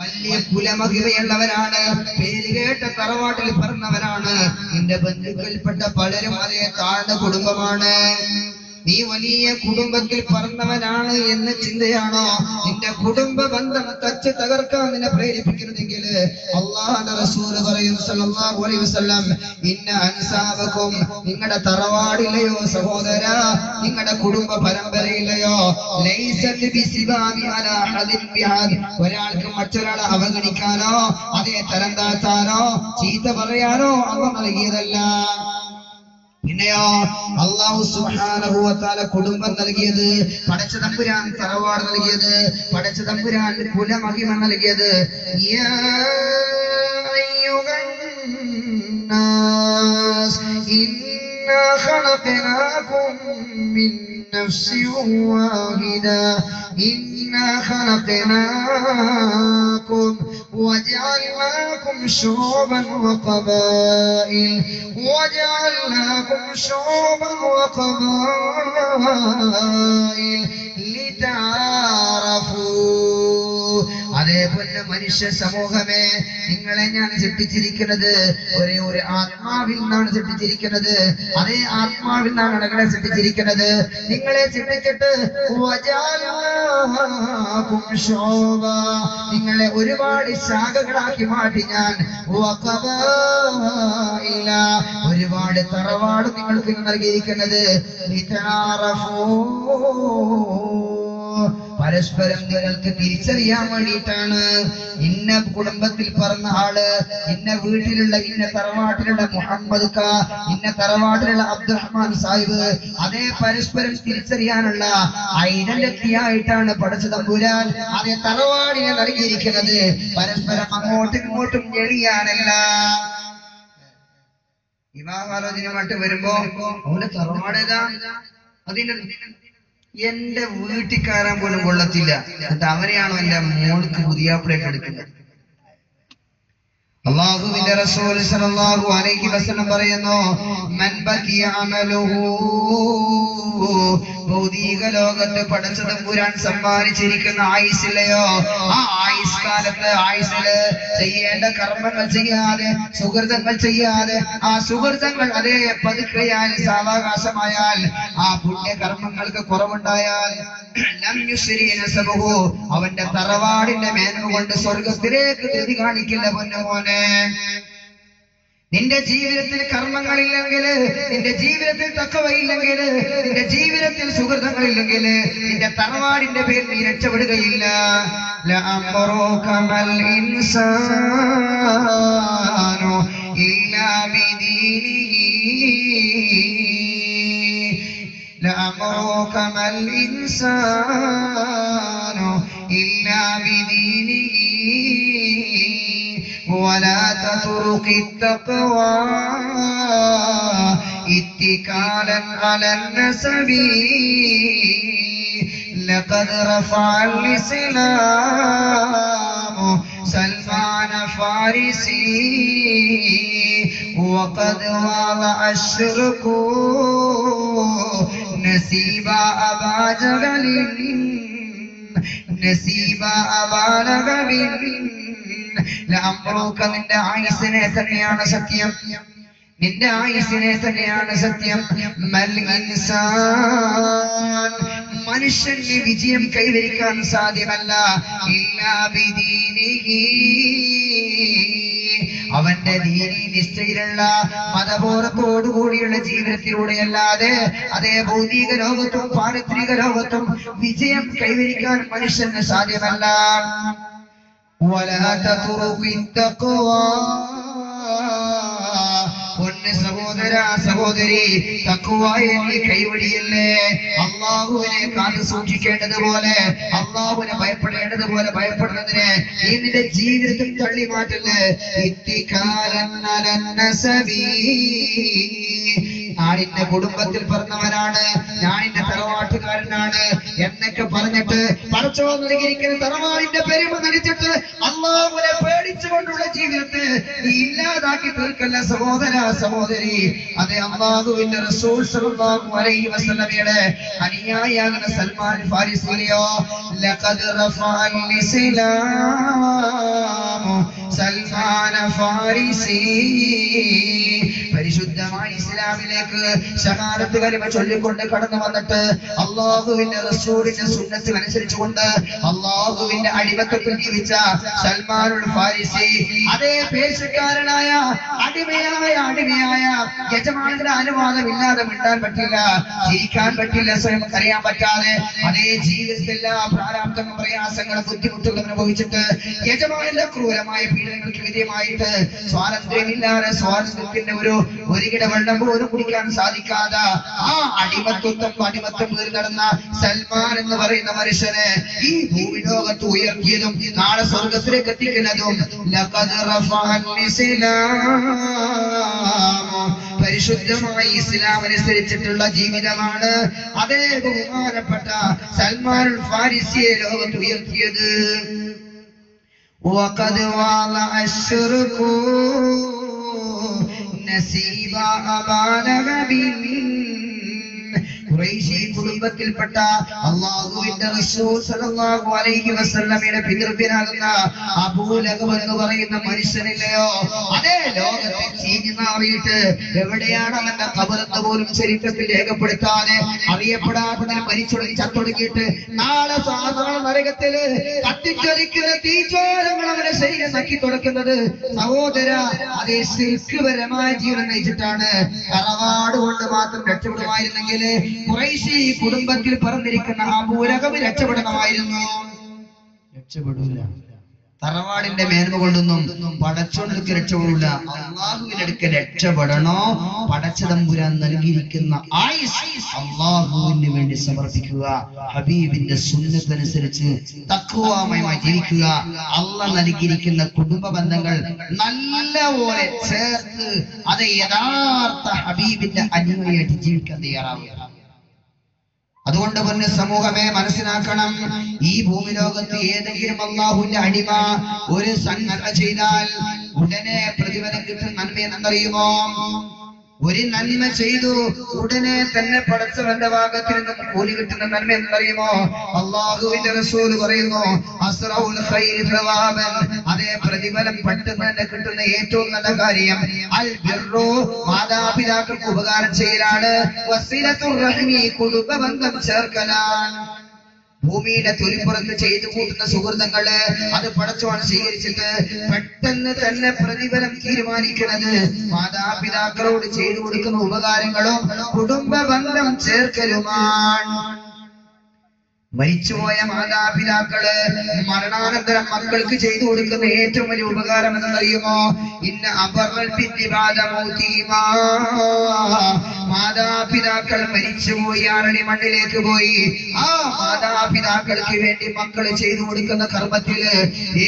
വലിയ കുലമഹിമയുള്ളവരാണ്, പേരുകേട്ട തറവാട്ടിൽ പറഞ്ഞവരാണ്. നിന്റെ ബന്ധുക്കളിൽപ്പെട്ട പലരും അതേ താഴ്ന്ന കുടുംബമാണ്. നീ വലിയ കുടുംബത്തിൽ പറഞ്ഞവനാണ് എന്ന ചിന്തയാണോ നിന്റെ കുടുംബ ബന്ധം തച്ച് തകർക്കാൻ നിന്നെ പ്രേരിപ്പിക്കുന്നതെങ്കിൽ അല്ലാഹുവിന്റെ റസൂൽ പറയും സല്ലല്ലാഹു അലൈഹി വസല്ലം, ഇന്ന അൻസാബക്കും, നിങ്ങളുടെ തറവാടിലെയോ സഹോദര, നിങ്ങളുടെ കുടുംബ പരമ്പരയിലെയോ ലൈസത് ബിസിബാബി അലാ ഹദിൻ ബിഹാദ്, ഒരാൾക്ക് മറ്റൊരാളെ അവഗണിക്കാനോ അതേ തരം താഴ്ത്താനോ ചീത്ത പറയാനോ അല്ലാഹു നൽകിയതല്ല. പിന്നെയോ അല്ലാഹു സുബ്ഹാനഹു വ തആല കുടുംബം നൽകിയത്, പടച്ച തമ്പുരാൻ തറവാട് നൽകിയത്, പടച്ച തമ്പുരാൻ കുലമഹിമ നൽകിയത്. യാ അയ്യുഹന്നാസ് ഇന്നാ ഖലഖനാകും മിൻ നഫ്സിൻ വാഹിദ ഇന്നാ ഖലഖനാകും وجعلناكم شعوبا وقبائل لتعارفوا. അതേപോലെ മനുഷ്യ സമൂഹമേ, നിങ്ങളെ ഞാൻ സൃഷ്ടിച്ചിരിക്കുന്നത് ഒരേ ഒരു ആത്മാവിൽ നിന്നാണ് സൃഷ്ടിച്ചിരിക്കുന്നത്. അതേ ആത്മാവിൽ നിന്നാണ് നിങ്ങളെ സൃഷ്ടിച്ചിരിക്കുന്നത്. നിങ്ങളെ സൃഷ്ടിച്ചിട്ട് നിങ്ങളെ ഒരുപാട് ശാഖകളാക്കി മാറ്റി ഞാൻ. ഒരുപാട് തറവാട് നിങ്ങൾക്ക് നൽകിയിരിക്കുന്നത് പരസ്പരം നിങ്ങൾക്ക് തിരിച്ചറിയാൻ വേണ്ടിയിട്ടാണ്. ഇന്ന കുടുംബത്തിൽ പറഞ്ഞ ആള്, ഇന്ന വീട്ടിലുള്ള, ഇന്ന തറവാട്ടിലുള്ള മുഹമ്മദ് ക, ഇന്ന തറവാട്ടിലുള്ള അബ്ദുറഹ്മാൻ സാഹിബ്, അതേ പരസ്പരം തിരിച്ചറിയാനുള്ള ഐഡന്റിറ്റി ആയിട്ടാണ് പടച്ച തമ്പുരാൻ അതേ തറവാടിനെ നൽകിയിരിക്കുന്നത്. പരസ്പരം അങ്ങോട്ടും ഇങ്ങോട്ടും ഞെളിയാനല്ല. വിവാഹാലോചനയുമായിട്ട് വരുമ്പോ അവന്റെ തറവാടേതാ, അതിന്റെ എന്റെ വീട്ടിൽ കയറാൻ പോലും കൊള്ളത്തില്ല, എന്നിട്ട് അവനെയാണോ എന്റെ മോൾക്ക് പുതിയാപ്പിളേക്ക് എടുക്കുന്നത്. അല്ലാഹുവിന്റെ റസൂൽ സല്ലല്ലാഹു അലൈഹി വസല്ലം പറയുന്നു, മൻ ബഖിയ അമലുഹു, ഭൗതിക ലോകത്ത് പടച്ച തമ്പുരാൻ സമ്മാനിച്ചിരിക്കുന്ന ആയുസ്സില്ലയോ, ആ ആയുസ് കാലത്ത് ആയുസ്സില് ചെയ്യേണ്ട കർമ്മങ്ങൾ ചെയ്യാതെ, സുഹൃതങ്ങൾ ചെയ്യാതെ, ആ സുഹൃതങ്ങൾ അതേ പതുക്കെയാൽ സാവകാശമായാൽ, ആ പുണ്യകർമ്മങ്ങൾക്ക് കുറവുണ്ടായാൽ അവന്റെ തറവാടിന്റെ മേന്മ കൊണ്ട് സ്വർഗത്തിലേക്ക് ധൃതി കാണിക്കില്ല പൊന്നുമോനെ. നിന്റെ ജീവിതത്തിൽ കർമ്മങ്ങളില്ലെങ്കിൽ, നിന്റെ ജീവിതത്തിൽ തഖ്വയില്ലെങ്കിൽ, നിന്റെ ജീവിതത്തിൽ സുഹൃതങ്ങളില്ലെങ്കിൽ നിന്റെ തറവാടിന്റെ പേരിൽ നീ രക്ഷപ്പെടുകയില്ല. ലഅംറുകമൽ ഇൻസാനു ഇല്ലാ ബിദീനിഹി ലഅംറുകമൽ ഇൻസാനു ഇല്ലാ ബിദീനിഹി ولا تترك التقوى اتكالا على النسب لقد رفع الإسلام سلمان فارسي وقد وضع الشرك نسيب أبا جهل نسيب أبا لهب. നിന്റെ ആയുസിനെ തന്നെയാണ് സത്യം, നിന്റെ ആയുസിനെ തന്നെയാണ് സത്യം. മനുഷ്യന് വിജയം കൈവരിക്കാൻ സാധ്യമല്ല ഇല്ലാ ബിദീനിഹി, അവന്റെ ദീനി നിശ്ചയിലുള്ള മതബോധത്തോടുകൂടിയുള്ള ജീവിതത്തിലൂടെയല്ലാതെ അതേ ഭൗതിക ലോകത്തും പാരിത്രിക ലോകത്തും വിജയം കൈവരിക്കാൻ മനുഷ്യന് സാധ്യമല്ല. ولا تترك التقوى. സഹോദര സഹോദരി, തഖ്വയെ നീ കൈവടിയല്ലേ. അല്ലാഹുവിനെ കാത്തു സൂക്ഷിക്കേണ്ടതുപോലെ, അല്ലാഹുവിനെ ഭയപ്പെടേണ്ടതുപോലെ ഭയപ്പെടുന്നതിനെ നീ നിന്റെ ജീവിതത്തിൽ തള്ളി മാറ്റല്ലേ. ഇത്തികാലൻ അലൻ നസബി, ഞാനിന്റെ കുടുംബത്തിൽ പറഞ്ഞവനാണ്, ഞാനിന്റെ തറവാട്ടുകാരനാണ് എന്നൊക്കെ പറഞ്ഞിട്ട് പടച്ചോ നൽകിയിരിക്കുന്ന തറവാടിന്റെ പെരുമ നടിച്ചിട്ട് അല്ലാഹുവിനെ പേടിച്ചുകൊണ്ടുള്ള ജീവിതത്തെ നീ ഇല്ലാതാക്കി തീർക്കല്ല സഹോദര സഹോദരി. അതെ, അല്ലാഹുവിന്റെ റസൂൽ സല്ലല്ലാഹു അലൈഹി വസല്ലമയുടെ അനുയായിയാകുന്ന സൽമാൻ ഫാരിസിയോ ലഖദ് റഫഅൽ ഇസ്ലാം ഫാരിസി. പരിശുദ്ധമായ ഇസ്ലാമിലേക്ക് ശഹാദത്ത് കലിമ ചൊല്ലിക്കൊണ്ട് കടന്നു വന്നിട്ട് അല്ലാഹുവിന്റെ റസൂലിന്റെ സുന്നത്ത് അനുസരിച്ചുകൊണ്ട് അല്ലാഹുവിന്റെ അടിമത്തത്തിൽ ജീവിച്ച സൽമാനുൽ ഫാരിസി, അതേ പേർഷ്യക്കാരനായ അടിമയായ യജമാനന്റെ അനുവാദമില്ലാതെ മിണ്ടാൻ പറ്റില്ല, ജീവിക്കാൻ പറ്റില്ല, സ്വയം അറിയാൻ പറ്റാതെ അതേ ജീവിതത്തിൽ എല്ലാ പ്രാരാബ്ദങ്ങളും പ്രയാസങ്ങളും ബുദ്ധിമുട്ടുകളും അനുഭവിച്ചിട്ട് യജമാനന്റെ ക്രൂരമായ പീഡനങ്ങൾക്ക് വിധേയമായിട്ട് സ്വാതന്ത്ര്യമില്ലാതെ സ്വാതന്ത്ര്യത്തിന്റെ ഒരു കിട വെള്ളം പോലും കുടിക്കാൻ സാധിക്കാതെ ആ അടിമത്വം കയറി നടന്ന സൽമാൻ എന്ന് പറയുന്ന മനുഷ്യനെ ഈ ഭൂമി ലോകത്ത് ഉയർത്തിയതും നാളെ സ്വർഗത്തിലേക്ക് എത്തിക്കുന്നതും പരിശുദ്ധമായ ഇസ്ലാം അനുസരിച്ചിട്ടുള്ള ജീവിതമാണ്. അതേ ബഹുമാനപ്പെട്ട സൽമാനുൽ ഫാരിസിയെ ലോകത്ത് ഉയർത്തിയത്. وقد وضع الشرك نسيب أبا لهب ഖുറൈശി കുടുംബത്തിൽപ്പെട്ട അല്ലാഹുവിന്റെ റസൂൽ സല്ലല്ലാഹു അലൈഹി വസല്ലമയുടെ പിതൃവ്യനാകുന്ന അബൂ ലഹബ് എന്ന് പറയുന്ന മനുഷ്യനില്ലയോ, അതേ ലോകത്തെ ചീഞ്ഞു നാറിയിട്ട് എവിടെയാണ് അവന്റെ ഖബറെന്ന് പോലും ചരിത്രത്തിൽ രേഖപ്പെടുത്താതെ അറിയപ്പെടാത്തതിന് മരിച്ചൊടുങ്ങി ചത്തൊടുക്കിയിട്ട് നാളെ സാധാരണ നരകത്തില് കത്തിച്ചൊലിക്കുന്ന തീജ്വാലങ്ങൾ അവന്റെ ശരീരം നക്കി തുടക്കുന്നത് സഹോദര അതേ ശിർക്ക്പരമായ ജീവനം നയിച്ചിട്ടാണ്. തറവാട് കൊണ്ട് മാത്രം രക്ഷപ്പെടുമായിരുന്നെങ്കിൽ ഖുറൈശി കുടുംബത്തിൽ പറഞ്ഞിരിക്കുന്ന അബൂ ലഹബ് രക്ഷപ്പെടണമായിരുന്നു. രക്ഷപ്പെടൂല. തറവാടിന്റെ മേന്മ കൊണ്ടൊന്നും പടച്ചോണ്ടൊക്കെ രക്ഷപ്പെടൂല. അള്ളാഹുവിനടുക്ക് രക്ഷപ്പെടണോ പടച്ചതമ്പുരാൻ നൽകിയിരിക്കുന്ന ആയുസ് അള്ളാഹുവിന് വേണ്ടി സമർപ്പിക്കുക, ഹബീബിന്റെ സുന്നത്തനുസരിച്ച് തഖ്വാമയമായി ജീവിക്കുക, അള്ളാഹ് നൽകിയിരിക്കുന്ന കുടുംബ ബന്ധങ്ങൾ നല്ലപോലെ ചേർത്ത് അത് യഥാർത്ഥ ഹബീബിന്റെ അനുയായിട്ട് ജീവിക്കാൻ തയ്യാറാവുക. അതുകൊണ്ട് തന്നെ സമൂഹമേ മനസ്സിലാക്കണം, ഈ ഭൂമി ലോകത്ത് ഏതെങ്കിലും അല്ലാഹുവിന്റെ അടിമ ഒരു നന്മ ചെയ്താൽ ഉടനെ പ്രതിഫലം കിട്ടുന്ന നന്മ എന്നറിയുമോ? ഒരു നന്മ ചെയ്തു ഉടനെ തന്നെ പടച്ചവന്റെ ഭാഗത്തിൽ നിന്നും കൂലി കിട്ടുന്ന നന്മ എന്നറിയുമോ? അല്ലാഹുവിന്റെ റസൂൽ പറയുന്നു, അസ്റഉൽ ഖൈരി സവാബൻ, അതേ പ്രതിഫലം പെട്ടെന്ന് തന്നെ കിട്ടുന്ന ഏറ്റവും നല്ല കാര്യം അൽ ബിർറു, മാതാപിതാക്കൾക്ക് ഉപകാരം ചെയ്യലാണ്, വസിലത്തുർ റഹ്മി, കുടുംബ ബന്ധം ചേർക്കലാണ്. ഭൂമിയുടെ തൊലിപ്പുറത്ത് ചെയ്തു കൂട്ടുന്ന സുഹൃത്തുക്കള് അത് പടച്ചോൻ സ്വീകരിച്ചിട്ട് പെട്ടെന്ന് തന്നെ പ്രതിഫലം തീരുമാനിക്കുന്നത് മാതാപിതാക്കളോട് ചെയ്തു കൊടുക്കുന്ന ഉപകാരങ്ങളും കുടുംബ ബന്ധം ചേർക്കലുമാണ്. മരിച്ചുപോയ മാതാപിതാക്കള് മരണാനന്തരം മക്കൾക്ക് ചെയ്തു കൊടുക്കുന്ന ഏറ്റവും വലിയ ഉപകാരം എന്നറിയുമോ? ഇന്ന അബറൽ ബിദ്ദിബാദ മൗതീമാ, മാതാപിതാക്കൾ മരിച്ചുപോയി ആറടി മണ്ണിലേക്ക് പോയി, ആ മാതാപിതാക്കൾക്ക് വേണ്ടി മക്കള് ചെയ്തു കൊടുക്കുന്ന കർമ്മത്തില്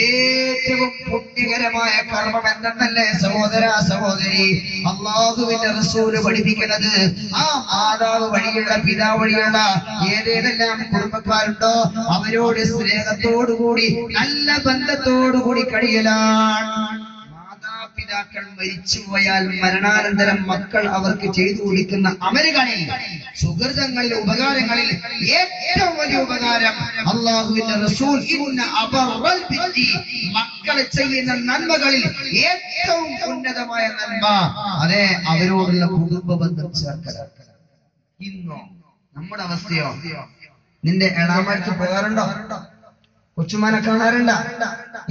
ഏറ്റവും പുണ്യകരമായ കർമ്മം എന്തെന്നല്ലേ സഹോദര സഹോദരി അല്ലാഹുവിന്റെ റസൂല് പഠിപ്പിക്കുന്നത്? ആ മാതാവ് വഴിയുള്ള പിതാവ് വഴിയുള്ള ഏതേതെല്ലാം കുടുംബക്കാരുണ്ടോ അവരോട് സ്നേഹത്തോടുകൂടി നല്ല ബന്ധത്തോടുകൂടി കഴിയലാണ്. മാതാപിതാക്കൾ മരിച്ചുപോയാൽ മരണാനന്തരം മക്കൾ അവർക്ക് ചെയ്തു കൊടുക്കുന്ന അമലുകളിൽ സുഹൃതങ്ങളിൽ ഉപകാരങ്ങളിൽ ഏറ്റവും വലിയ ഉപകാരം അല്ലാഹുവിന്റെ റസൂൽ ഇന്ന അബറൽ ബിദ്ദി, മക്കൾ ചെയ്യുന്ന നന്മകളിൽ ഏറ്റവും ഉന്നതമായ നന്മ അതെ അവരോടുള്ള കുടുംബ ബന്ധം ചേർക്കലാണ്. ഇന്നോ നമ്മുടെ അവസ്ഥയോ? നിന്റെ എളാമടുത്ത് പോകാറുണ്ടോ? കൊച്ചുമാനെ കാണാറുണ്ടോ?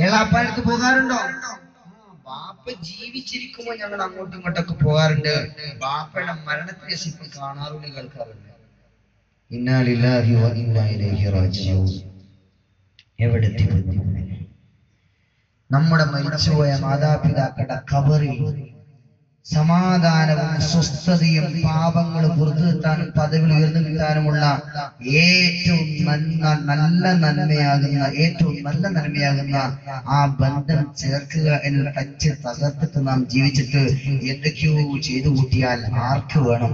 എളാപ്പടുത്ത് പോകാറുണ്ടോ? ബാപ്പ ജീവിച്ചിരിക്കുമ്പോ ഞങ്ങൾ അങ്ങോട്ടും ഇങ്ങോട്ടൊക്കെ പോകാറുണ്ട്. ബാപ്പയുടെ മരണത്തിന് ശേഷം കാണാറുണ്ട്, കേൾക്കാറുണ്ട്. ഇന്നാ ലില്ലാഹി വ ഇന്നാ ഇലൈഹി റാജിഊൻ. എവിടെത്തി നമ്മുടെ മരിച്ചുപോയ മാതാപിതാക്കളുടെ ഖബറിൽ സമാധാനവും സ്വസ്ഥതയും പാപങ്ങളും പുറത്തു കിട്ടാനും പദവികൾ ഉയർന്നു കിട്ടാനുമുള്ള ഏറ്റവും നല്ല നന്മയാകുന്ന ആ ബന്ധം ചേർക്കുക എന്നുള്ള ടച്ച് തകർത്തിട്ട് നാം ജീവിച്ചിട്ട് എന്തൊക്കെയോ ചെയ്തു കൂട്ടിയാൽ ആർക്ക് വേണം?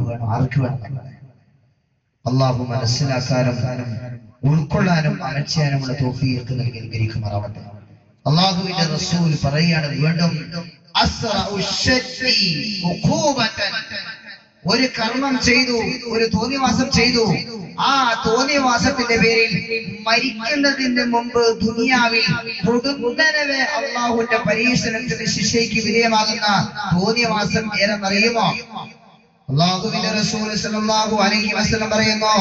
അള്ളാഹു മനസ്സിലാക്കാനും ഉൾക്കൊള്ളാനും അമൽ ചെയ്യാനുമുള്ള തൗഫീഖ് നൽകി അനുഗ്രഹിക്കുമാറാവട്ടെ. അള്ളാഹുവിന്റെ റസൂൽ പറയുകയാണ്, വീണ്ടും ഒരു കർമ്മം ചെയ്തു, ഒരു തോന്നിവാസം ചെയ്തു, ആ തോന്നിവാസത്തിന്റെ പേരിൽ മരിക്കുന്നതിന് മുമ്പ് ദുനിയാവിൽ കൊടുന്നനവെ അള്ളാഹുവിന്റെ പരീക്ഷണത്തിന് ശിക്ഷയ്ക്ക് വിധേയമാകുന്ന തോന്നിവാസം ഏതെന്നറിയുമോ? അല്ലാഹുവിന്റെ റസൂൽ സല്ലല്ലാഹു അലൈഹി വസല്ലം പറയുന്നു,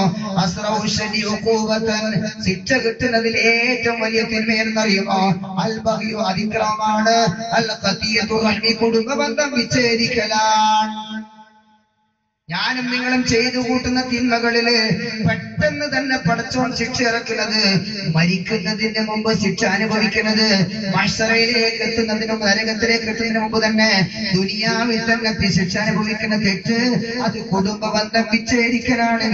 അസ്റഉ ശദീ ഉഖൂബതൻ, ശിക്ഷ കിട്ടുന്നതിൽ ഏറ്റവും വലിയ തിന്മ എന്നറിയുമോ? അൽ ബഗ്യു, അതിക്രമമാണ്. അൽ ഖതിയതു റഹ്മി, കുടുംബ ബന്ധം വിച്ഛേദിക്കലാണ്. ഞാനും നിങ്ങളും ചെയ്തു കൂട്ടുന്ന തിന്മകളില് പെട്ടെന്ന് തന്നെ പടച്ചോൻ ശിക്ഷ ഇറക്കുന്നത്, മരിക്കുന്നതിന് മുമ്പ് ശിക്ഷ അനുഭവിക്കുന്നത്, മഹ്ശറയിലേക്ക് എത്തുന്നതിനും നരകത്തിലേക്ക് എത്തുന്നതിന് മുമ്പ് തന്നെ ദുനിയാവിൽ തന്നെ ശിക്ഷ അനുഭവിക്കുന്ന തെറ്റ്, അത് കുടുംബ ബന്ധം വിച്ഛേദിക്കലാണ്.